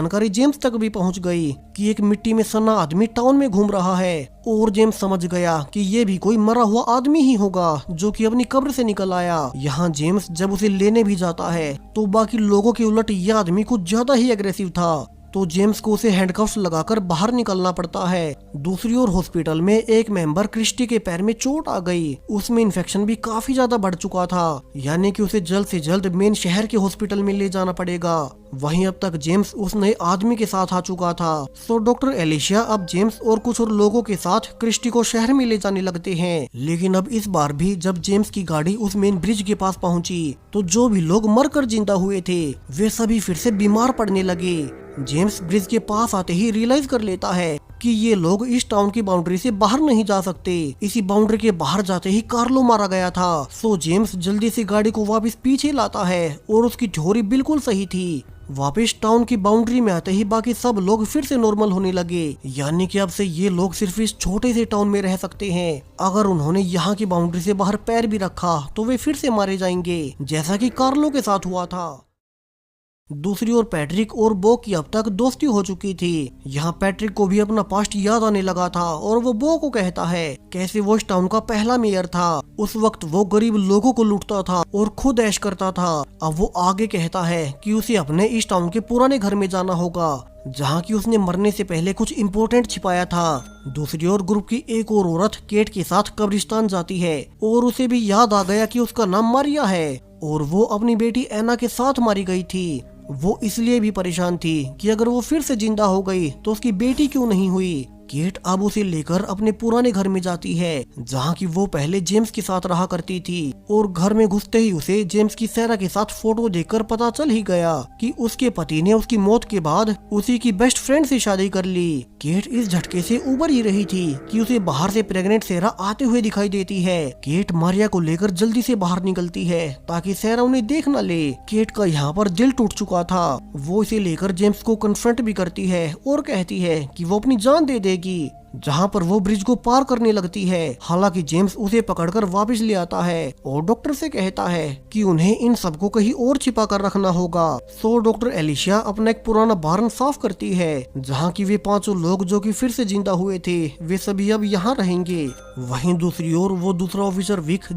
जानकारी जेम्स तक भी पहुंच गई कि एक मिट्टी में सना आदमी टाउन में घूम रहा है और जेम्स समझ गया कि ये भी कोई मरा हुआ आदमी ही होगा जो कि अपनी कब्र से निकल आया। यहाँ जेम्स जब उसे लेने भी जाता है तो बाकी लोगों के उलट यह आदमी कुछ ज्यादा ही एग्रेसिव था, तो जेम्स को उसे हैंडकफ्स लगाकर बाहर निकलना पड़ता है। दूसरी ओर हॉस्पिटल में एक मेंबर क्रिस्टी के पैर में चोट आ गई, उसमें इन्फेक्शन भी काफी ज्यादा बढ़ चुका था, यानी कि उसे जल्द से जल्द मेन शहर के हॉस्पिटल में ले जाना पड़ेगा। वहीं अब तक जेम्स उस नए आदमी के साथ आ चुका था। सो डॉक्टर एलिशिया अब जेम्स और कुछ और लोगों के साथ क्रिस्टी को शहर में ले जाने लगते हैं। लेकिन अब इस बार भी जब जेम्स की गाड़ी उस मेन ब्रिज के पास पहुंची तो जो भी लोग मरकर जिंदा हुए थे वे सभी फिर से बीमार पड़ने लगे। जेम्स ब्रिज के पास आते ही रियलाइज कर लेता है कि ये लोग इस टाउन की बाउंड्री से बाहर नहीं जा सकते। इसी बाउंड्री के बाहर जाते ही कार्लो मारा गया था। सो जेम्स जल्दी से गाड़ी को वापस पीछे लाता है और उसकी थ्योरी बिल्कुल सही थी। वापस टाउन की बाउंड्री में आते ही बाकी सब लोग फिर से नॉर्मल होने लगे, यानी कि अब से ये लोग सिर्फ इस छोटे से टाउन में रह सकते हैं। अगर उन्होंने यहाँ की बाउंड्री से बाहर पैर भी रखा तो वे फिर से मारे जाएंगे, जैसा कि कार्लो के साथ हुआ था। दूसरी ओर पैट्रिक और बो की अब तक दोस्ती हो चुकी थी। यहाँ पैट्रिक को भी अपना पास्ट याद आने लगा था और वो बो को कहता है कैसे वो इस टाउन का पहला मेयर था। उस वक्त वो गरीब लोगों को लूटता था और खुद ऐश करता था। अब वो आगे कहता है कि उसे अपने इस टाउन के पुराने घर में जाना होगा जहाँ की उसने मरने से पहले कुछ इम्पोर्टेंट छिपाया था। दूसरी ओर ग्रुप की एक और औरत केट के साथ कब्रिस्तान जाती है और उसे भी याद आ गया कि उसका नाम मारिया है और वो अपनी बेटी एना के साथ मारी गई थी। वो इसलिए भी परेशान थी कि अगर वो फिर से जिंदा हो गई तो उसकी बेटी क्यों नहीं हुई। केट अब उसे लेकर अपने पुराने घर में जाती है जहाँ की वो पहले जेम्स के साथ रहा करती थी, और घर में घुसते ही उसे जेम्स की सैरा के साथ फोटो देखकर पता चल ही गया कि उसके पति ने उसकी मौत के बाद उसी की बेस्ट फ्रेंड से शादी कर ली। केट इस झटके से उबर ही रही थी कि उसे बाहर से प्रेग्नेंट सैरा आते हुए दिखाई देती है। केट मारिया को लेकर जल्दी से बाहर निकलती है ताकि सैरा उन्हें देख न ले। केट का यहाँ पर दिल टूट चुका था। वो इसे लेकर जेम्स को कन्फ्रंट भी करती है और कहती है कि वो अपनी जान दे देगी। जहाँ पर वो ब्रिज को पार करने लगती है। हालांकि जेम्स उसे पकड़कर वापस ले आता है और डॉक्टर से कहता है कि उन्हें इन सबको कहीं और छिपा कर रखना होगा। सो डॉक्टर एलिशिया अपना एक पुराना बार्न साफ करती है जहाँ की वे पांचों लोग जो कि फिर से जिंदा हुए थे वे सभी अब यहाँ रहेंगे। वहीं दूसरी ओर वो दूसरा ऑफिसर विक